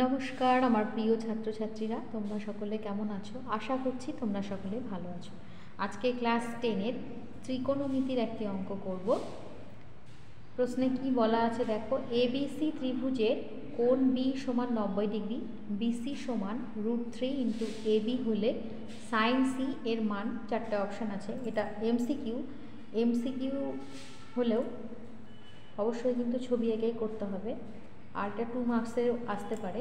নমস্কার আমার প্রিয় ছাত্রছাত্রীরা, তোমরা সকলে কেমন আছো? আশা করছি তোমরা সকলে ভালো আছো। আজকে ক্লাস 10-এর ত্রিকোণমিতির একটি অঙ্ক করব। প্রশ্নে কি বলা আছে দেখো, এবিসি ত্রিভুজের কোণ বি সমান 90 ডিগ্রি, বিসি সমান √3 ইন্টু এবি হলে সাইন সি এর মান, চারটে অপশান আছে। এটা এমসিকিউ হলেও অবশ্যই কিন্তু ছবি এঁকেই করতে হবে, আর এটা 2 মার্কসের আসতে পারে।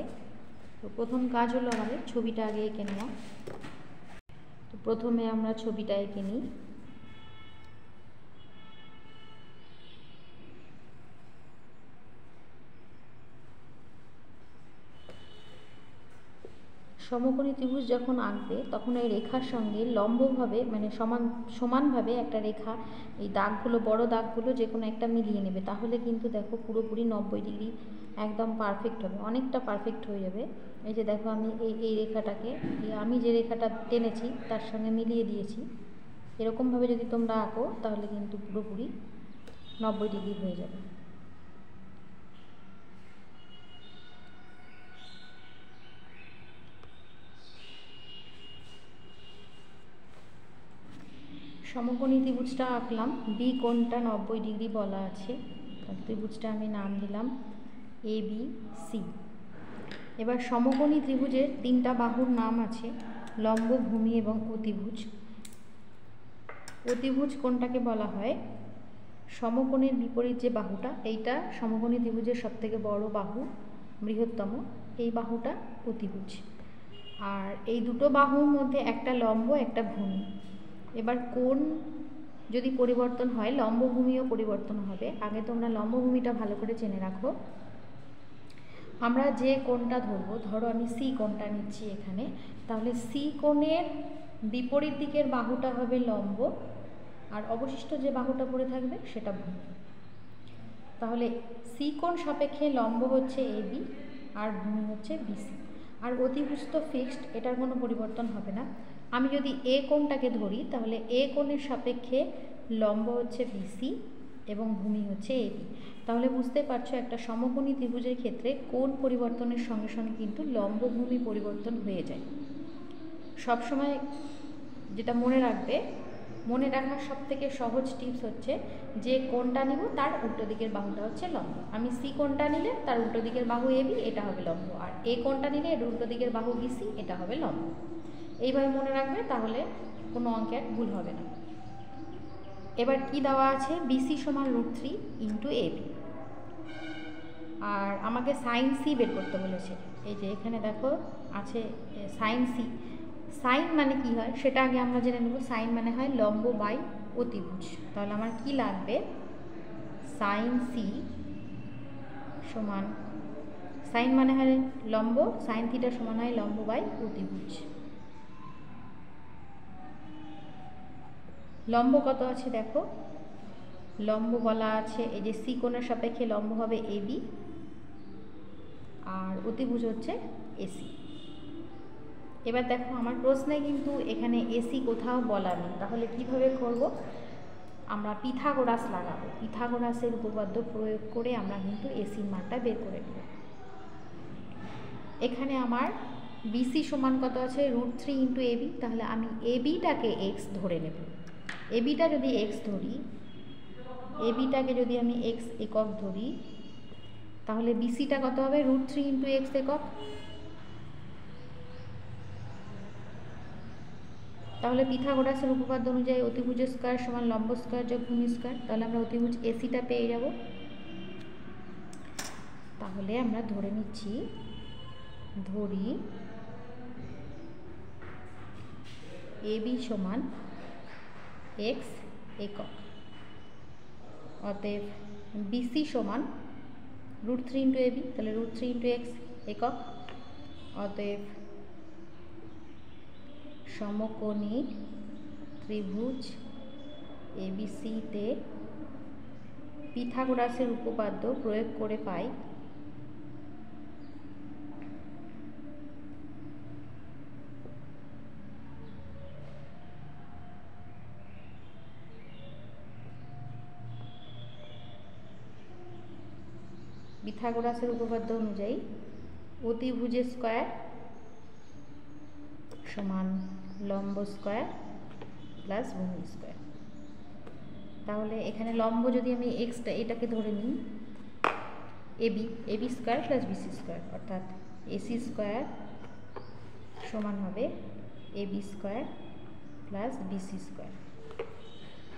তো প্রথম কাজ হলো আমাদের ছবিটা আগে এঁকে নেওয়া। তো প্রথমে আমরা ছবিটা এঁকে নিই। সমকোণী ত্রিভুজ যখন আঁকবে তখন এই রেখার সঙ্গে লম্বভাবে মানে সমানভাবে একটা রেখা, এই দাগগুলো, বড় দাগগুলো যে কোনো একটা মিলিয়ে নেবে, তাহলে কিন্তু দেখো পুরোপুরি 90 ডিগ্রি একদম পারফেক্ট হবে, অনেকটা পারফেক্ট হয়ে যাবে। এই যে দেখো আমি এই রেখাটাকে আমি যে রেখাটা টেনেছি তার সঙ্গে মিলিয়ে দিয়েছি। এরকমভাবে যদি তোমরা আঁকো তাহলে কিন্তু পুরোপুরি 90 ডিগ্রি হয়ে যাবে। সমকোণী ত্রিভুজটা আঁকলাম, বি কোণটা 90 ডিগ্রি বলা আছে, ত্রিভুজটা আমি নাম দিলাম এ বি সি। এবার সমকোণী ত্রিভুজের তিনটা বাহুর নাম আছে, লম্ব, ভূমি এবং অতিভুজ। অতিভুজ কোণটাকে বলা হয় সমকোণের বিপরীত যে বাহুটা, এইটা সমকোণী ত্রিভুজের সবথেকে বড় বাহু, বৃহত্তম, এই বাহুটা অতিভুজ। আর এই দুটো বাহুর মধ্যে একটা লম্ব, একটা ভূমি। এবার কোণ যদি পরিবর্তন হয়, লম্ব ভূমিও পরিবর্তন হবে। আগে তোমরা লম্ব ভূমিটা ভালো করে জেনে রাখো। আমরা যে কোণটা ধরবো, ধরো আমি সি কোণটা নিচ্ছি এখানে, তাহলে সি কোণের বিপরীত দিকের বাহুটা হবে লম্ব, আর অবশিষ্ট যে বাহুটা পড়ে থাকবে সেটা ভূমি। তাহলে সি কোণ সাপেক্ষে লম্ব হচ্ছে এবি আর ভূমি হচ্ছে বিসি। আর অতিভুজ তো ফিক্সড, এটার কোনো পরিবর্তন হবে না। আমি যদি এ কোণটাকে ধরি তাহলে এ কোণের সাপেক্ষে লম্ব হচ্ছে বিসি এবং ভূমি হচ্ছে এবি। তাহলে বুঝতে পারছো একটা সমকোণী ত্রিভুজের ক্ষেত্রে কোণ পরিবর্তনের সঙ্গে সঙ্গে কিন্তু লম্ব ভূমি পরিবর্তন হয়ে যায়। সবসময় যেটা মনে রাখার সবথেকে সহজ টিপস হচ্ছে, যে কোণটা নিব তার উল্টো দিকের বাহুটা হচ্ছে লম্ব। আমি সি কোণটা নিলে তার উল্টো দিকের বাহু এবি, এটা হবে লম্ব, আর এ কোণটা নিলে এর উল্টো দিকের বাহু বিসি, এটা হবে লম্ব। এইভাবে মনে রাখবে, তাহলে কোনো অঙ্কের ভুল হবে না। এবার কি দেওয়া আছে, বিসি সমান √3 ইন্টু এবি, আর আমাকে সাইন সি বের করতে বলেছে। এই যে এখানে দেখো আছে সাইন সি। সাইন মানে কি হয় সেটা আগে আমরা জেনে নেব। সাইন মানে হয় লম্ব বাই অতিভুজ। তাহলে আমার কি লাগবে, সাইন সি সমান, সাইন মানে হয় লম্ব, সাইন থিটা সমান হয় লম্ব বাই অতিভুজ। লম্ব কত আছে দেখো, লম্ব বলা আছে এই যে সি কোণের সাপেক্ষে লম্ব হবে এবি, আর অতিভুজ হচ্ছে এসি। এবার দেখো আমার প্রশ্নে কিন্তু এখানে এসি কোথাও বলা নেই, তাহলে কিভাবে করব, আমরা পিথাগোরাস লাগাবো। পিথাগোরাসের উপপাদ্য প্রয়োগ করে আমরা কিন্তু এসির মানটা বের করে নেব। এখানে আমার বিসি সমান কত আছে, √3 ইন্টু এবি, তাহলে আমি এবিটাকে এক্স ধরে নেব। এবিটা যদি এক্স ধরি, এবিটাকে যদি আমি এক্স একক ধরি, তাহলে বিসিটা কত হবে, √3 ইন্টু এক্স একক। তাহলে পিথাগোরাসের উপপাদ্য অনুযায়ী অতিভুজ স্কয়ার সমান লম্ব স্কয়ার যোগ ভূমি স্কয়ার, তাহলে আমরা অতিভুজ এসিটা পেয়ে যাব। তাহলে আমরা ধরে নিচ্ছি, ধরি এবি সমান এক্স একক, অতএব বিসি সমান √3 ইন্টু এবি, তাহলে √3 ইন্টু এক্স একক। অতএব সমকোণী ত্রিভুজ এবিসিতে পিথাগোরাসের উপপাদ্য প্রয়োগ করে পাই পিথাগোরাসের উপপাদ্য অনুযায়ী অতিভুজের স্কয়ার সমান লম্ব স্কয়ার প্লাস ভূমি স্কয়ার। তাহলে এখানে লম্ব যদি আমি এক্সটা এটাকে ধরে নিই AB square plus BC square, অর্থাৎ এসি স্কয়ার সমান হবে AB square plus BC square.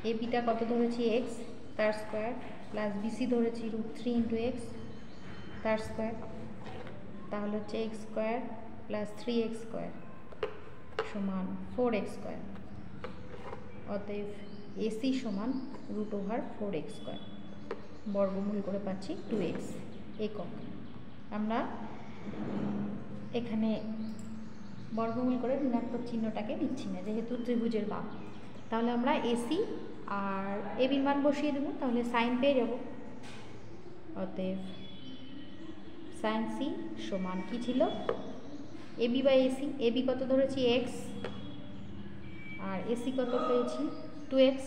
এবিটা কত ধরেছি এক্স তার স্কয়ার, প্লাস বিসি ধরেছি √3 × এক্স তার স্কয়ার, তাহলে হচ্ছে x square plus 3x square সমান 4x স্কয়ার। অতএব এসি সমান √4x স্কয়ার, বর্গমূল করে পাচ্ছি 2x একক। আমরা এখানে বর্গমূল করে ঋণাত্মক চিহ্নটাকে নিচ্ছি না, যেহেতু ত্রিভুজের বাহু। তাহলে আমরা এসি আর এবির মান বসিয়ে দেবো, তাহলে সাইন পেয়ে যাব। অতএব সাইন সি সমান কি ছিল এবি বাই এসি। এবি কত ধরেছি এক্স আর এসি কত পেয়েছি 2x,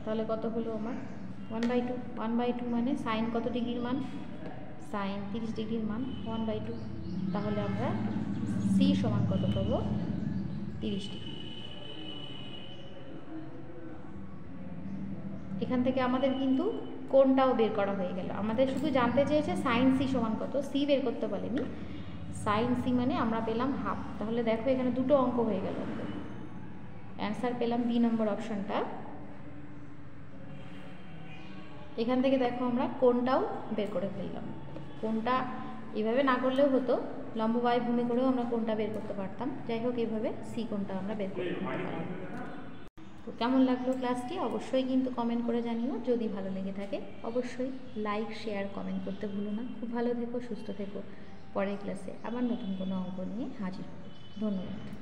তাহলে কত হলো আমার 1/2। 1/2 মানে সাইন কত ডিগ্রির মান, সাইন 30 ডিগ্রির মান 1/2। তাহলে আমরা সি সমান কত পাবো 30 ডিগ্রি। এখান থেকে আমাদের কিন্তু কোণটাও বের করা হয়ে গেল। আমাদের শুধু জানতে চেয়েছে সাইন সি সমান কত, সি বের করতে বলেনি। সাইন সি মানে আমরা পেলাম হাফ। তাহলে দেখো এখানে দুটো অঙ্ক হয়ে গেল, অ্যান্সার পেলাম বি নম্বর অপশনটা। এখান থেকে দেখো আমরা কোণটাও বের করে ফেললাম। কোণটা এভাবে না করলেও হতো, লম্ব বাই ভূমি করেও আমরা কোণটা বের করতে পারতাম। যাই হোক, এইভাবে সি কোণটা আমরা বের করে নিতে পারলাম। তো কেমন লাগলো ক্লাসটি অবশ্যই কিন্তু কমেন্ট করে জানিও। যদি ভালো লেগে থাকে অবশ্যই লাইক শেয়ার কমেন্ট করতে ভুলো না। খুব ভালো থেকো, সুস্থ থেকো। পরের ক্লাসে আবার নতুন কোনো অঙ্ক নিয়ে হাজির হব। ধন্যবাদ।